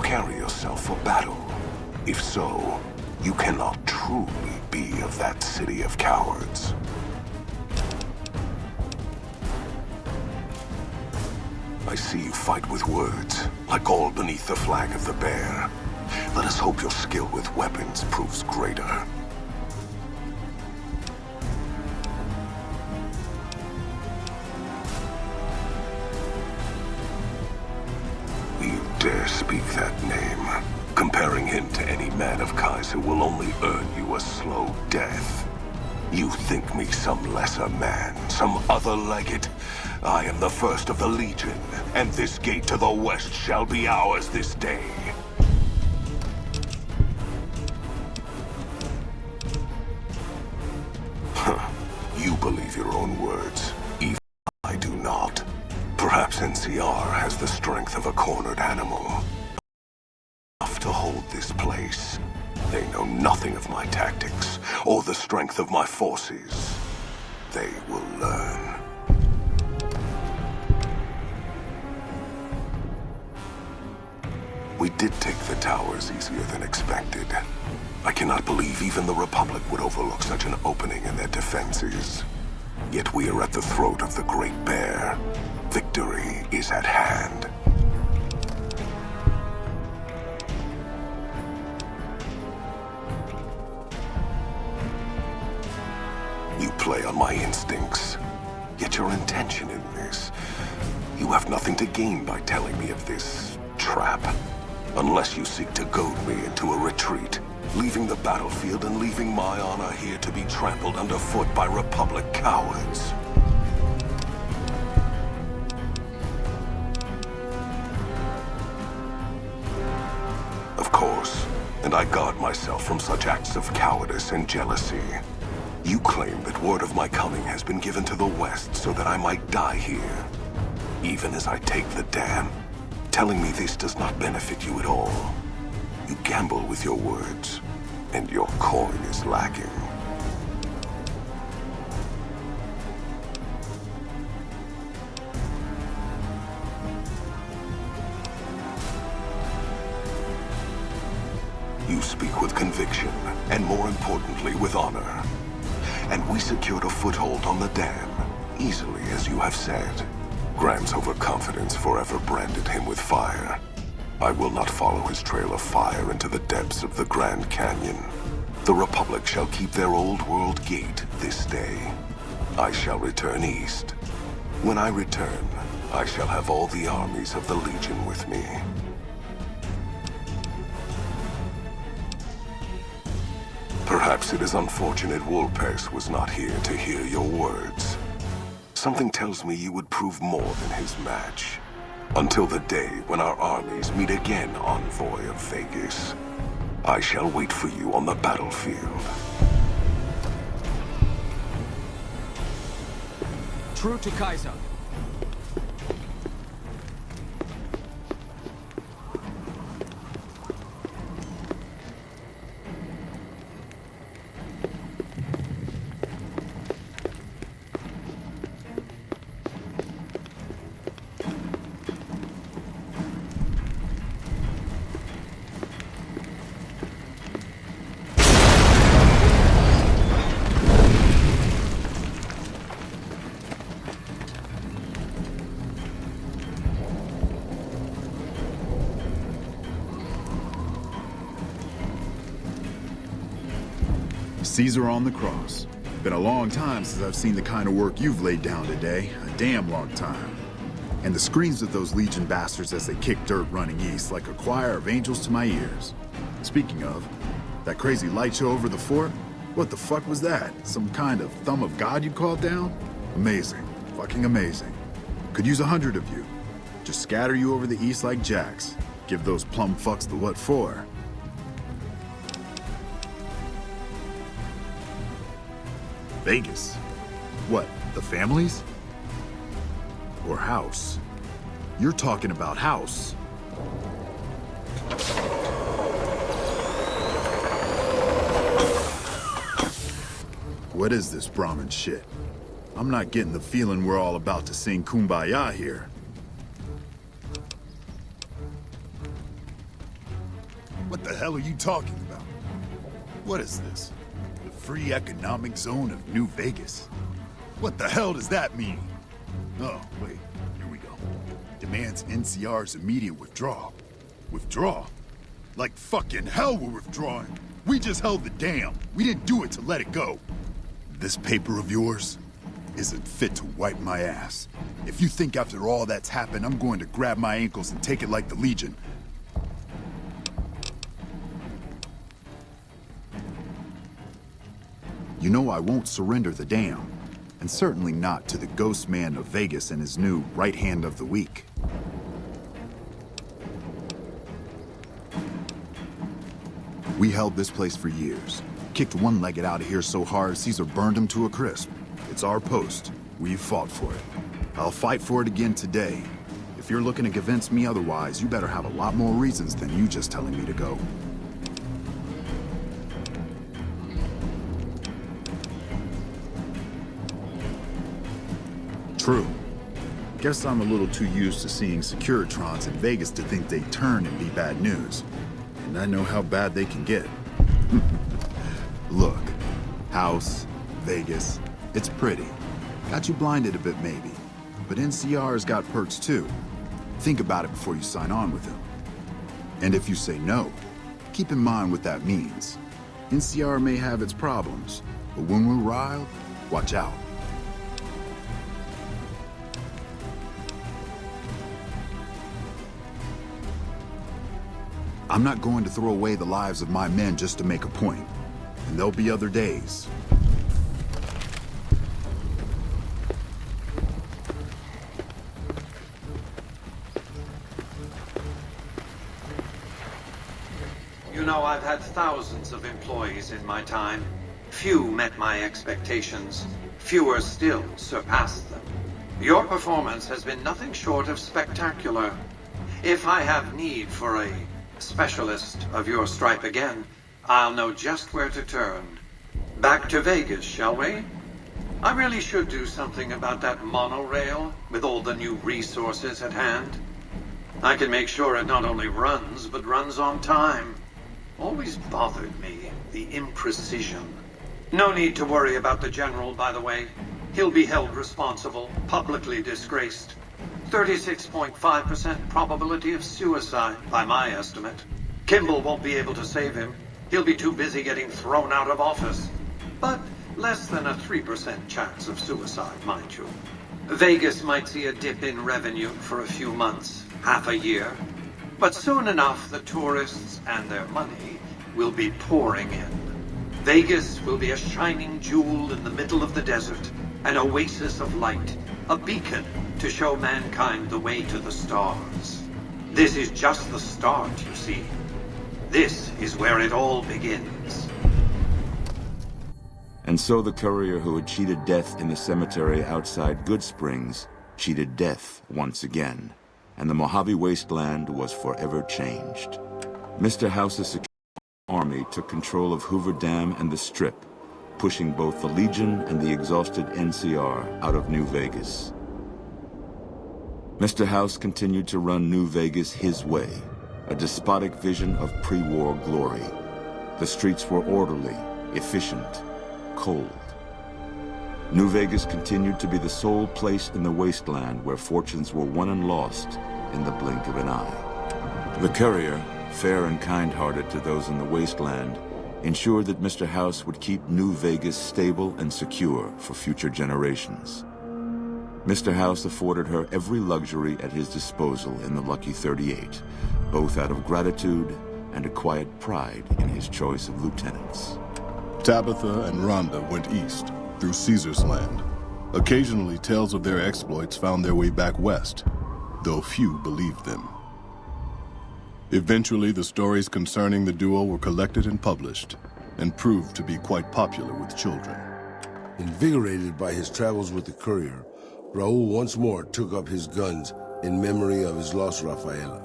carry yourself for battle? If so, you cannot truly be of that city of cowards. I see you fight with words, like all beneath the flag of the bear. Let us hope your skill with weapons proves greater. You dare speak that name. Comparing him to any man of Kaiser will only earn you a slow death. You think me some lesser man, some other legate? I am the first of the Legion, and this gate to the west shall be ours this day. Huh. You believe your own words. Even I do not. Perhaps NCR has the strength of a cornered animal. Enough to hold this place. They know nothing of my tactics, or the strength of my forces. They will learn. We did take the towers easier than expected. I cannot believe even the Republic would overlook such an opening in their defenses. Yet we are at the throat of the Great Bear. Victory is at hand. You play on my instincts. Yet your intention in this... You have nothing to gain by telling me of this trap. Unless you seek to goad me into a retreat, leaving the battlefield and leaving my honor here to be trampled underfoot by Republic cowards. Of course, and I guard myself from such acts of cowardice and jealousy. You claim that word of my coming has been given to the West so that I might die here. Even as I take the dam, telling me this does not benefit you at all. You gamble with your words, and your coin is lacking. You speak with conviction, and more importantly, with honor. And we secured a foothold on the dam, easily as you have said. Graham's overconfidence forever branded him with fire. I will not follow his trail of fire into the depths of the Grand Canyon. The Republic shall keep their old world gate this day. I shall return east. When I return, I shall have all the armies of the Legion with me. Perhaps it is unfortunate Wolpers was not here to hear your words. Something tells me you would prove more than his match. Until the day when our armies meet again, envoy of Vegas. I shall wait for you on the battlefield. True to Kaiser. Caesar on the cross. Been a long time since I've seen the kind of work you've laid down today. A damn long time. And the screams of those Legion bastards as they kick dirt running east like a choir of angels to my ears. Speaking of, that crazy light show over the fort? What the fuck was that? Some kind of thumb of God you called down? Amazing. Fucking amazing. Could use 100 of you. Just scatter you over the east like jacks. Give those plum fucks the what for. Vegas? What, the families? Or House? You're talking about House. What is this Brahmin shit? I'm not getting the feeling we're all about to sing Kumbaya here. hell are you talking about? What is this? The free economic zone of New Vegas? What the hell does that mean? Oh, wait, here we go. Demands NCR's immediate withdrawal. Withdraw? Like fucking hell we're withdrawing. We just held the dam. We didn't do it to let it go. This paper of yours isn't fit to wipe my ass. If you think after all that's happened, I'm going to grab my ankles and take it like the Legion. You know I won't surrender the dam. And certainly not to the ghost man of Vegas and his new right hand of the week. We held this place for years. Kicked one-legged out of here so hard, Caesar burned him to a crisp. It's our post. We've fought for it. I'll fight for it again today. If you're looking to convince me otherwise, you better have a lot more reasons than you just telling me to go. True. Guess I'm a little too used to seeing Securitrons in Vegas to think they turn and be bad news. And I know how bad they can get. Look, House, Vegas, it's pretty. Got you blinded a bit maybe. But NCR's got perks too. Think about it before you sign on with him. And if you say no, keep in mind what that means. NCR may have its problems, but when we're riled, watch out. I'm not going to throw away the lives of my men just to make a point. And there'll be other days. You know, I've had thousands of employees in my time. Few met my expectations. Fewer still surpassed them. Your performance has been nothing short of spectacular. If I have need for a specialist of your stripe again, I'll know just where to turn. Back to Vegas, shall we? I really should do something about that monorail with all the new resources at hand. I can make sure it not only runs, but runs on time. Always bothered me, the imprecision. No need to worry about the General, by the way. He'll be held responsible, publicly disgraced. 36.5% probability of suicide, by my estimate. Kimball won't be able to save him. He'll be too busy getting thrown out of office. But less than a 3% chance of suicide, mind you. Vegas might see a dip in revenue for a few months, half a year. But soon enough, the tourists and their money will be pouring in. Vegas will be a shining jewel in the middle of the desert, an oasis of light, a beacon to show mankind the way to the stars. This is just the start, you see. This is where it all begins. And so the courier who had cheated death in the cemetery outside Goodsprings cheated death once again, and the Mojave wasteland was forever changed. Mr.House's security army took control of Hoover Dam and the Strip, pushing both the Legion and the exhausted NCR out of New Vegas. Mr. House continued to run New Vegas his way, a despotic vision of pre-war glory. The streets were orderly, efficient, cold. New Vegas continued to be the sole place in the wasteland where fortunes were won and lost in the blink of an eye. The courier, fair and kind-hearted to those in the wasteland, ensured that Mr. House would keep New Vegas stable and secure for future generations. Mr. House afforded her every luxury at his disposal in the Lucky 38, both out of gratitude and a quiet pride in his choice of lieutenants. Tabitha and Rhonda went east, through Caesar's land. Occasionally, tales of their exploits found their way back west, though few believed them. Eventually, the stories concerning the duo were collected and published, and proved to be quite popular with children. Invigorated by his travels with the Courier, Raul once more took up his guns in memory of his lost Rafaela.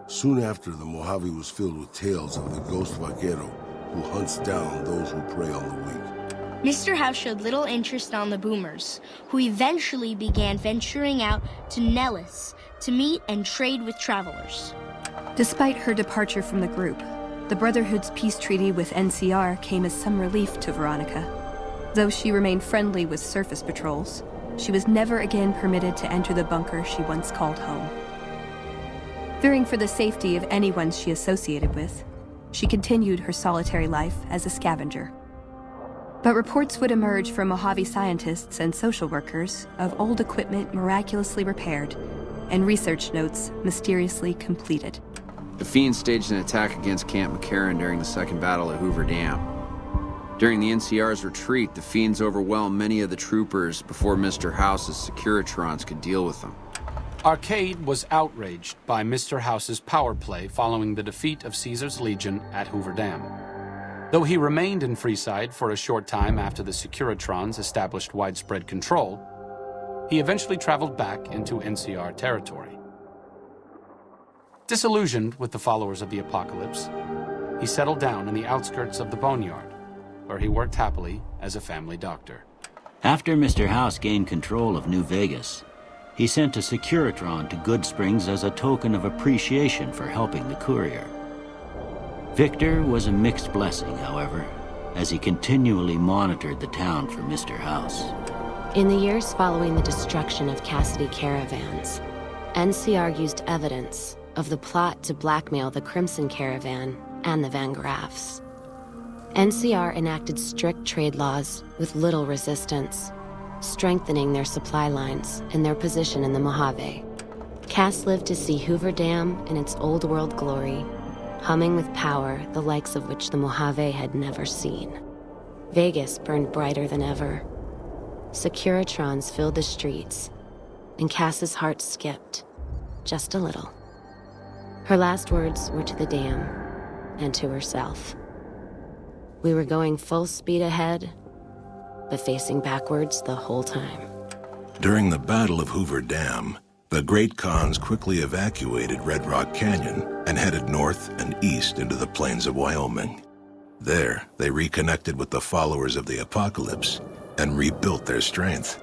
Soon after, the Mojave was filled with tales of the ghost vaquero who hunts down those who prey on the weak. Mr. House showed little interest on the boomers, who eventually began venturing out to Nellis to meet and trade with travelers. Despite her departure from the group, The Brotherhood's peace treaty with NCR came as some relief to Veronica. Though she remained friendly with surface patrols, she was never again permitted to enter the bunker she once called home. Fearing for the safety of anyone she associated with, she continued her solitary life as a scavenger. But reports would emerge from Mojave scientists and social workers of old equipment miraculously repaired and research notes mysteriously completed. The Fiends staged an attack against Camp McCarran during the Second Battle at Hoover Dam. During the NCR's retreat, the Fiends overwhelmed many of the troopers before Mr.House's Securitrons could deal with them. Arcade was outraged by Mr.House's power play following the defeat of Caesar's Legion at Hoover Dam. Though he remained in Freeside for a short time after the Securitrons established widespread control, he eventually traveled back into NCR territory. Disillusioned with the followers of the apocalypse, he settled down in the outskirts of the Boneyard, where he worked happily as a family doctor. After Mr. House gained control of New Vegas, he sent a Securitron to Goodsprings as a token of appreciation for helping the Courier. Victor was a mixed blessing, however, as he continually monitored the town for Mr. House. In the years following the destruction of Cassidy caravans, NCR used evidence of the plot to blackmail the Crimson Caravan and the Van Graffs. NCR enacted strict trade laws with little resistance, strengthening their supply lines and their position in the Mojave. Cass lived to see Hoover Dam in its old world glory, humming with power the likes of which the Mojave had never seen. Vegas burned brighter than ever. Securitrons filled the streets, and Cass's heart skipped, just a little. Her last words were to the dam, and to herself. We were going full speed ahead, but facing backwards the whole time. During the Battle of Hoover Dam, the Great Khans quickly evacuated Red Rock Canyon and headed north and east into the plains of Wyoming. There, they reconnected with the followers of the apocalypse and rebuilt their strength.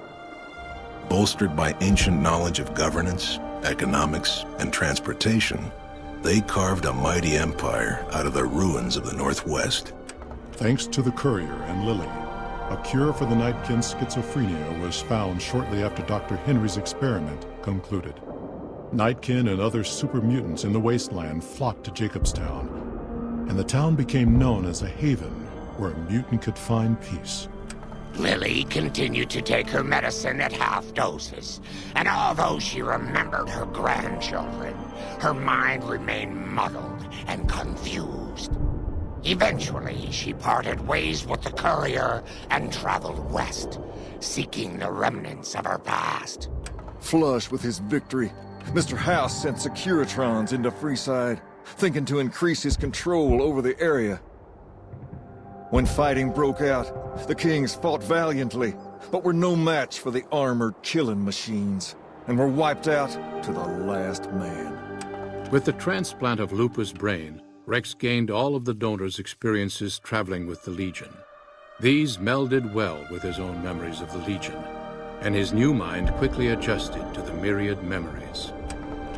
Bolstered by ancient knowledge of governance, economics, and transportation, they carved a mighty empire out of the ruins of the Northwest. Thanks to the Courier and Lily, a cure for the Nightkin's schizophrenia was found shortly after Dr. Henry's experiment concluded. Nightkin and other super mutants in the wasteland flocked to Jacobstown, and the town became known as a haven where a mutant could find peace. Lily continued to take her medicine at half doses, and although she remembered her grandchildren, her mind remained muddled and confused. Eventually, she parted ways with the Courier and traveled west, seeking the remnants of her past. Flush with his victory, Mr. House sent Securitrons into Freeside, thinking to increase his control over the area. When fighting broke out, the Kings fought valiantly, but were no match for the armored killing machines, and were wiped out to the last man. With the transplant of Lupa's brain, Rex gained all of the donor's experiences traveling with the Legion. These melded well with his own memories of the Legion, and his new mind quickly adjusted to the myriad memories.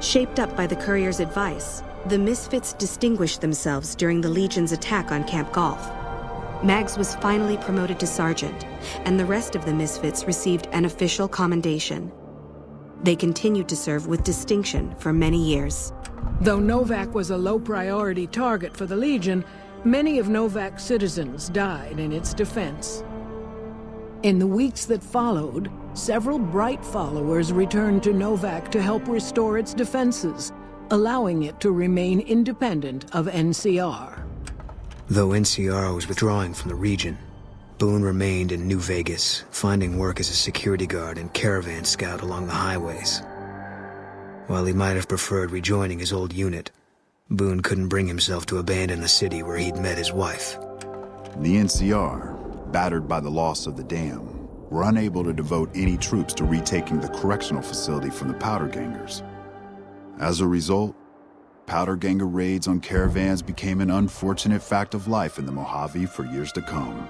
Shaped up by the Courier's advice, the Misfits distinguished themselves during the Legion's attack on Camp Golf. Mags was finally promoted to sergeant, and the rest of the Misfits received an official commendation. They continued to serve with distinction for many years. Though Novac was a low-priority target for the Legion, many of Novac's citizens died in its defense. In the weeks that followed, several bright followers returned to Novac to help restore its defenses, allowing it to remain independent of NCR. Though NCR was withdrawing from the region, Boone remained in New Vegas, finding work as a security guard and caravan scout along the highways. While he might have preferred rejoining his old unit, Boone couldn't bring himself to abandon the city where he'd met his wife. The NCR, battered by the loss of the dam, were unable to devote any troops to retaking the correctional facility from the powder gangers. As a result, powder ganger raids on caravans became an unfortunate fact of life in the Mojave for years to come.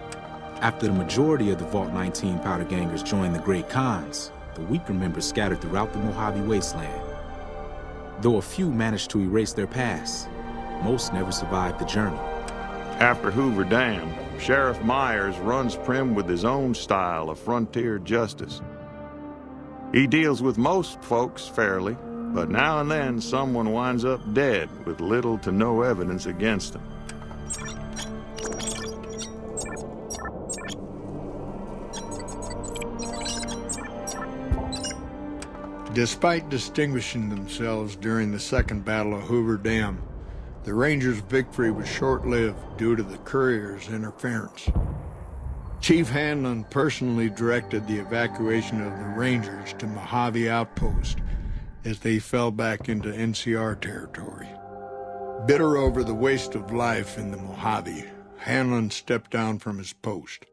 After the majority of the Vault 19 powder gangers joined the Great Khans, the weaker members scattered throughout the Mojave wasteland. Though a few managed to erase their past, most never survived the journey. After Hoover Dam, Sheriff Myers runs Primm with his own style of frontier justice. He deals with most folks fairly, but now and then someone winds up dead with little to no evidence against them. Despite distinguishing themselves during the Second Battle of Hoover Dam, the Rangers' victory was short-lived due to the Courier's interference. Chief Hanlon personally directed the evacuation of the Rangers to Mojave Outpost as they fell back into NCR territory. Bitter over the waste of life in the Mojave, Hanlon stepped down from his post.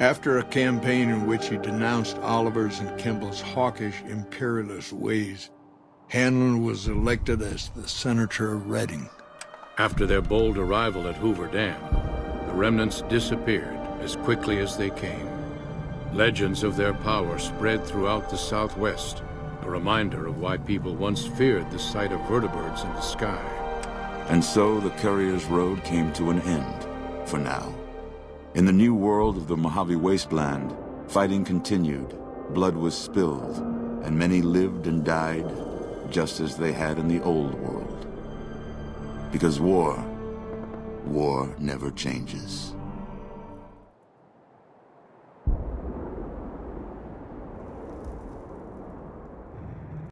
After a campaign in which he denounced Oliver's and Kimball's hawkish, imperialist ways, Hanlon was elected as the Senator of Reading. After their bold arrival at Hoover Dam, the remnants disappeared as quickly as they came. Legends of their power spread throughout the Southwest, a reminder of why people once feared the sight of vertibirds in the sky. And so the Courier's road came to an end, for now. In the new world of the Mojave Wasteland, fighting continued, blood was spilled, and many lived and died just as they had in the old world. Because war never changes.